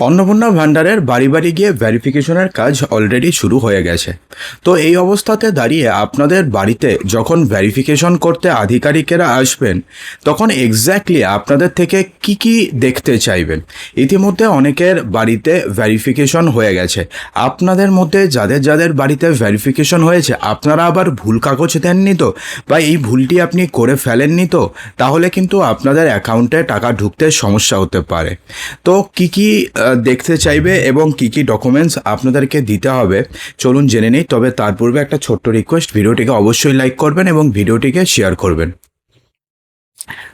অন্নপূর্ণা ভান্ডারের বাড়ি বাড়ি গিয়ে ভেরিফিকেশনের কাজ অলরেডি শুরু হয়ে গেছে। তো এই অবস্থাতে দাঁড়িয়ে আপনাদের বাড়িতে যখন ভেরিফিকেশন করতে আধিকারিকেরা আসবেন, তখন এক্স্যাক্টলি আপনাদের থেকে কি কি দেখতে চাইবেন। ইতিমধ্যে অনেকের বাড়িতে ভেরিফিকেশন হয়ে গেছে। আপনাদের মধ্যে যাদের যাদের বাড়িতে ভেরিফিকেশন হয়েছে, আপনারা আবার ভুল কাগজ দেননি তো, বা এই ভুলটি আপনি করে ফেলেননি তো, তাহলে কিন্তু আপনাদের অ্যাকাউন্টে টাকা ঢুকতে সমস্যা হতে পারে। তো কি কি দেখতে চাইবে এবং কি কি ডকুমেন্টস আপনাদেরকে দিতে হবে, চলুন জেনে নিই। তবে তার পূর্বে একটা ছোট্ট রিকোয়েস্ট, ভিডিওটিকে অবশ্যই লাইক করবেন এবং ভিডিওটিকে শেয়ার করবেন।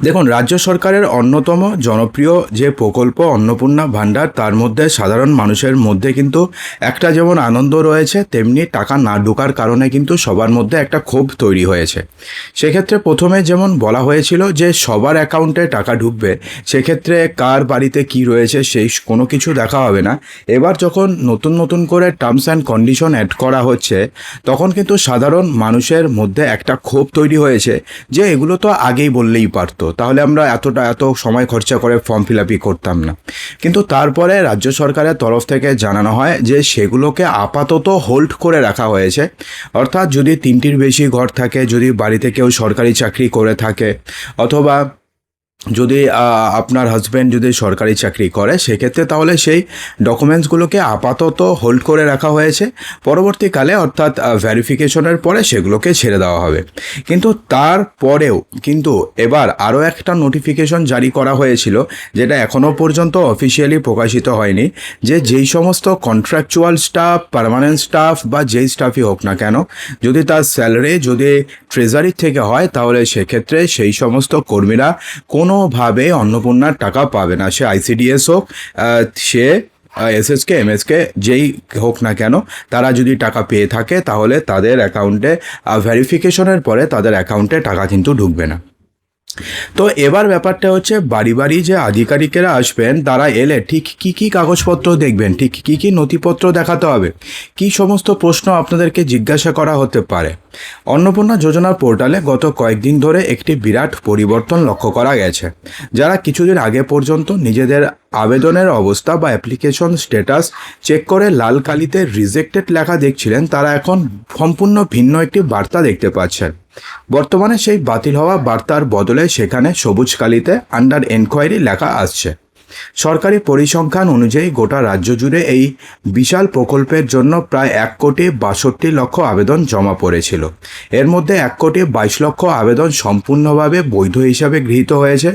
দেখুন, রাজ্য সরকারের অন্যতম জনপ্রিয় যে প্রকল্প অন্নপূর্ণা ভাণ্ডার, তার মধ্যে সাধারণ মানুষের মধ্যে কিন্তু একটা যেমন আনন্দ রয়েছে, তেমনি টাকা না ঢোকার কারণে কিন্তু সবার মধ্যে একটা ক্ষোভ তৈরি হয়েছে। সেক্ষেত্রে প্রথমে যেমন বলা হয়েছিল যে সবার অ্যাকাউন্টে টাকা ঢুকবে, সেক্ষেত্রে কার বাড়িতে কি রয়েছে সেই কোনো কিছু দেখা হবে না। এবার যখন নতুন নতুন করে টার্মস অ্যান্ড কন্ডিশন অ্যাড করা হচ্ছে, তখন কিন্তু সাধারণ মানুষের মধ্যে একটা ক্ষোভ তৈরি হয়েছে যে এগুলো তো আগেই বললেই পারতো, তাহলে আমরা এত সময় খরচা করে ফর্ম ফিল আপই করতাম না। কিন্তু তারপরে রাজ্য সরকারের তরফ থেকে জানানো হয় যে সেগুলোকে আপাতত হোল্ড করে রাখা হয়েছে। অর্থাৎ যদি 3টির বেশি ঘর থাকে, যদি বাড়িতে কেউ সরকারি চাকরি করে থাকে, অথবা যদি আপনার হাজব্যান্ড যদি সরকারি চাকরি করে, সেক্ষেত্রে তাহলে সেই ডকুমেন্টসগুলোকে আপাতত হোল্ড করে রাখা হয়েছে। পরবর্তীকালে অর্থাৎ ভেরিফিকেশনের পরে সেগুলোকে ছেড়ে দেওয়া হবে। কিন্তু তারপরেও কিন্তু এবার আরও একটা নোটিফিকেশন জারি করা হয়েছিল, যেটা এখনও পর্যন্ত অফিসিয়ালি প্রকাশিত হয়নি, যে যেই সমস্ত কন্ট্রাকচুয়াল স্টাফ, পার্মানেন্ট স্টাফ বা যেই স্টাফই হোক না কেন, যদি তার স্যালারি যদি ট্রেজারির থেকে হয়, তাহলে সেক্ষেত্রে সেই সমস্ত কর্মীরা কোনোভাবে অন্নপূর্ণার টাকা পাবে না। সে আইসিডিএস হোক, সে এসএসকে এমএসকে যেই হোক না কেন, তারা যদি টাকা পেয়ে থাকে তাহলে তাদের অ্যাকাউন্টে ভেরিফিকেশনের পরে তাদের অ্যাকাউন্টে টাকা কিন্তু ঢুকবে না। তো এবার ব্যাপারটা হচ্ছে, বাড়ি বাড়ি যে আধিকারিকেরা আসবেন, তারা এলে ঠিক কি কি কাগজপত্র দেখবেন, ঠিক কি কি নথিপত্র দেখাতে হবে, কি সমস্ত প্রশ্ন আপনাদেরকে জিজ্ঞাসা করা হতে পারে। অন্নপূর্ণা যোজনার পোর্টালে গত কয়েকদিন ধরে একটি বিরাট পরিবর্তন লক্ষ্য করা গেছে। যারা কিছুদিন আগে পর্যন্ত নিজেদের আবেদনের অবস্থা বা অ্যাপ্লিকেশন স্ট্যাটাস চেক করে লাল কালিতে রিজেক্টেড লেখা দেখছিলেন, তারা এখন সম্পূর্ণ ভিন্ন একটি বার্তা দেখতে পাচ্ছেন। বর্তমানে সেই বাতিল হওয়া বার্তার বদলে সেখানে সবুজ কালিতে আন্ডার এনকোয়ারি লেখা আসছে। সরকারি পরিসংখ্যান অনুযায়ী গোটা রাজ্য জুড়ে এই বিশাল প্রকল্পের জন্য প্রায় 1,62,00,000 আবেদন জমা পড়েছিল। এর মধ্যে 1,22,00,000 আবেদন সম্পূর্ণভাবে বৈধ হিসাবে গৃহীত হয়েছে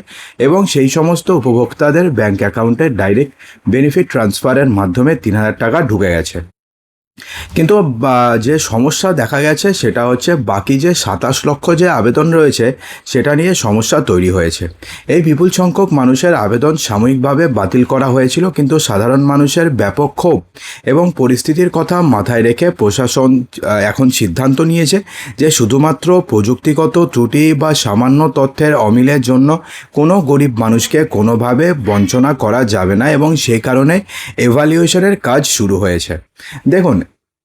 এবং সেই সমস্ত উপভোক্তাদের ব্যাংক অ্যাকাউন্টে ডাইরেক্ট বেনিফিট ট্রান্সফারের মাধ্যমে 3,000 টাকা ঢুকে গেছে। কিন্তু যে সমস্যা দেখা গেছে সেটা হচ্ছে, বাকি যে 27 লক্ষ যে আবেদন রয়েছে সেটা নিয়ে সমস্যা তৈরি হয়েছে। এই বিপুল সংখ্যক মানুষের আবেদন সাময়িকভাবে বাতিল করা হয়েছিল, কিন্তু সাধারণ মানুষের ব্যাপক ক্ষোভ এবং পরিস্থিতির কথা মাথায় রেখে প্রশাসন এখন সিদ্ধান্ত নিয়েছে যে শুধুমাত্র প্রযুক্তিগত ত্রুটি বা সামান্য তথ্যের অমিলের জন্য কোনো গরিব মানুষকে কোনোভাবে বঞ্চনা করা যাবে না, এবং সেই কারণে এভালুয়েশনের কাজ শুরু হয়েছে। দেখুন,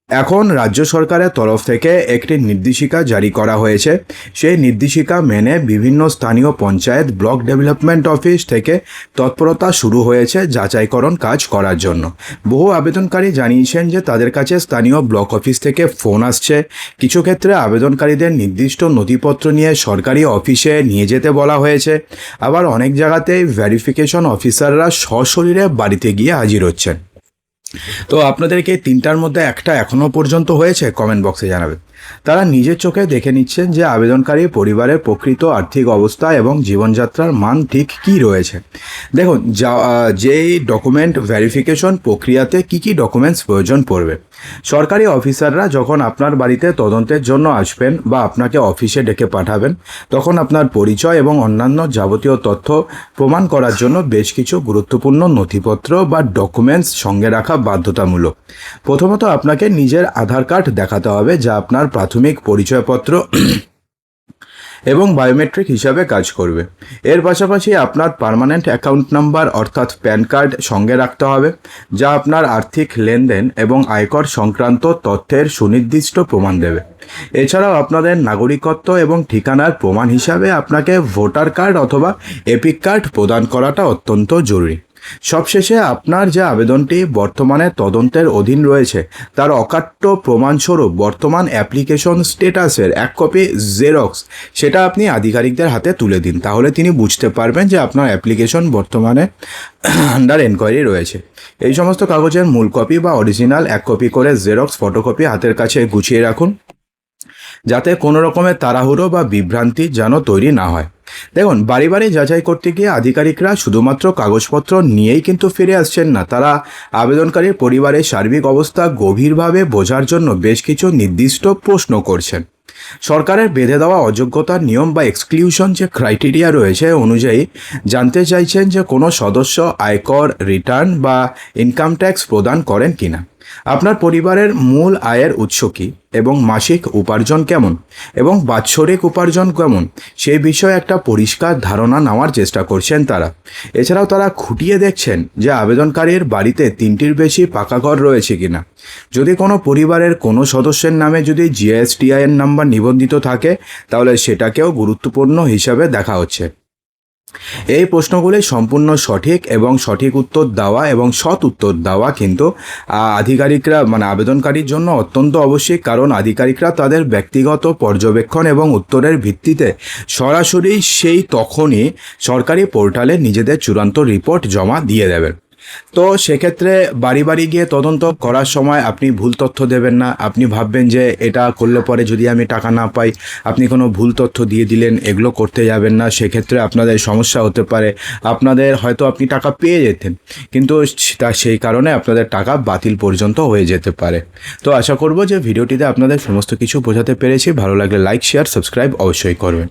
এখন রাজ্য সরকারের তরফ থেকে একটি নির্দেশিকা জারি করা হয়েছে। সেই নির্দেশিকা মেনে বিভিন্ন স্থানীয় পঞ্চায়েত, ব্লক ডেভেলপমেন্ট অফিস থেকে তৎপরতা শুরু হয়েছে যাচাইকরণ কাজ করার জন্য। বহু আবেদনকারী জানিয়েছেন যে তাদের কাছে স্থানীয় ব্লক অফিস থেকে ফোন আসছে। কিছু ক্ষেত্রে আবেদনকারীদের নির্দিষ্ট নথিপত্র নিয়ে সরকারি অফিসে নিয়ে যেতে বলা হয়েছে। আবার অনেক জায়গাতেই ভেরিফিকেশন অফিসাররা সশরীরে বাড়িতে গিয়ে হাজির হচ্ছেন। তো আপনাদেরকে 3টার মধ্যে একটা এখনও পর্যন্ত হয়েছে, কমেন্ট বক্সে জানাবেন। তারা নিজের চোখে দেখে নিচ্ছেন যে আবেদনকারী পরিবারের প্রকৃত আর্থিক অবস্থা এবং জীবনযাত্রার মান ঠিক কী রয়েছে। দেখুন, যেই ডকুমেন্ট ভেরিফিকেশন প্রক্রিয়াতে কি কি ডকুমেন্টস প্রয়োজন পড়বে। সরকারি অফিসাররা যখন আপনার বাড়িতে তদন্তের জন্য আসবেন বা আপনাকে অফিসে ডেকে পাঠাবেন, তখন আপনার পরিচয় এবং অন্যান্য যাবতীয় তথ্য প্রমাণ করার জন্য বেশ কিছু গুরুত্বপূর্ণ নথিপত্র বা ডকুমেন্টস সঙ্গে রাখা বাধ্যতামূলক। প্রথমত আপনাকে নিজের আধার কার্ড দেখাতে হবে, যা আপনার প্রাথমিক পরিচয়পত্র এবং বায়োমেট্রিক হিসাবে কাজ করবে। এর পাশাপাশি আপনার পার্মানেন্ট অ্যাকাউন্ট নাম্বার অর্থাৎ প্যান কার্ড সঙ্গে রাখতে হবে, যা আপনার আর্থিক লেনদেন এবং আয়কর সংক্রান্ত তথ্যের সুনির্দিষ্ট প্রমাণ দেবে। এছাড়াও আপনাদের নাগরিকত্ব এবং ঠিকানার প্রমাণ হিসাবে আপনাকে ভোটার কার্ড অথবা এপিক কার্ড প্রদান করাটা অত্যন্ত জরুরি। সবশেষে আপনার যে আবেদনটি বর্তমানে তদন্তের অধীন রয়েছে তার অকাট্য প্রমাণস্বরূপ বর্তমান অ্যাপ্লিকেশন স্ট্যাটাসের এক কপি জেরক্স সেটা আপনি আধিকারিকদের হাতে তুলে দিন। তাহলে তিনি বুঝতে পারবেন যে আপনার অ্যাপ্লিকেশন বর্তমানে আন্ডার এনকোয়ারি রয়েছে। এই সমস্ত কাগজের মূল কপি বা অরিজিনাল এক কপি করে জেরক্স ফটোকপি হাতের কাছে গুছিয়ে রাখুন, যাতে কোনো রকমের তাড়াহুড়ো বা বিভ্রান্তি যেন তৈরি না হয়। দেখুন, বাড়ি বাড়ি যাচাই করতে গিয়ে আধিকারিকরা শুধুমাত্র কাগজপত্র নিয়েই কিন্তু ফিরে আসছেন না, তারা আবেদনকারীর পরিবারের সার্বিক অবস্থা গভীরভাবে বোঝার জন্য বেশ কিছু নির্দিষ্ট প্রশ্ন করছেন। সরকারের বেঁধে দেওয়া অযোগ্যতার নিয়ম বা এক্সক্লুশন যে ক্রাইটেরিয়া রয়েছে অনুযায়ী জানতে চাইছেন যে কোনো সদস্য আয়কর রিটার্ন বা ইনকাম ট্যাক্স প্রদান করেন কিনা, আপনার পরিবারের মূল আয়ের উৎস কী এবং মাসিক উপার্জন কেমন এবং বাৎসরিক উপার্জন কেমন সেই বিষয়ে একটা পরিষ্কার ধারণা নেওয়ার চেষ্টা করছেন তারা। এছাড়াও তারা খুঁটিয়ে দেখছেন যে আবেদনকারীর বাড়িতে 3টির বেশি পাকা ঘর রয়েছে কিনা। যদি কোনো পরিবারের কোনো সদস্যের নামে যদি জিএসটিআইএন নাম্বার নিবন্ধিত থাকে তাহলে সেটাকেও গুরুত্বপূর্ণ হিসাবে দেখা হচ্ছে। এই প্রশ্নগুলি সম্পূর্ণ সঠিক এবং সঠিক উত্তর দেওয়া এবং সৎ উত্তর দেওয়া কিন্তু আধিকারিকরা আবেদনকারীর জন্য অত্যন্ত আবশ্যিক, কারণ আধিকারিকরা তাদের ব্যক্তিগত পর্যবেক্ষণ এবং উত্তরের ভিত্তিতে সরাসরি তখনই সরকারি পোর্টালে নিজেদের চূড়ান্ত রিপোর্ট জমা দিয়ে দেবেন। তো সেক্ষেত্রে বাড়ি বাড়ি গিয়ে তদন্ত করার সময় আপনি ভুল তথ্য দেবেন না। আপনি ভাববেন যে এটা করলে পরে যদি আমি টাকা না পাই, আপনি কোনো ভুল তথ্য দিয়ে দিলেন, এগুলো করতে যাবেন না। সেক্ষেত্রে আপনাদের সমস্যা হতে পারে, আপনাদের হয়তো আপনি টাকা পেয়ে যেতেন কিন্তু সেই কারণে আপনাদের টাকা বাতিল পর্যন্ত হয়ে যেতে পারে। তো আশা করব যে ভিডিওটিতে আপনাদের সমস্ত কিছু বোঝাতে পেরেছি। ভালো লাগলে লাইক, শেয়ার, সাবস্ক্রাইব অবশ্যই করবেন।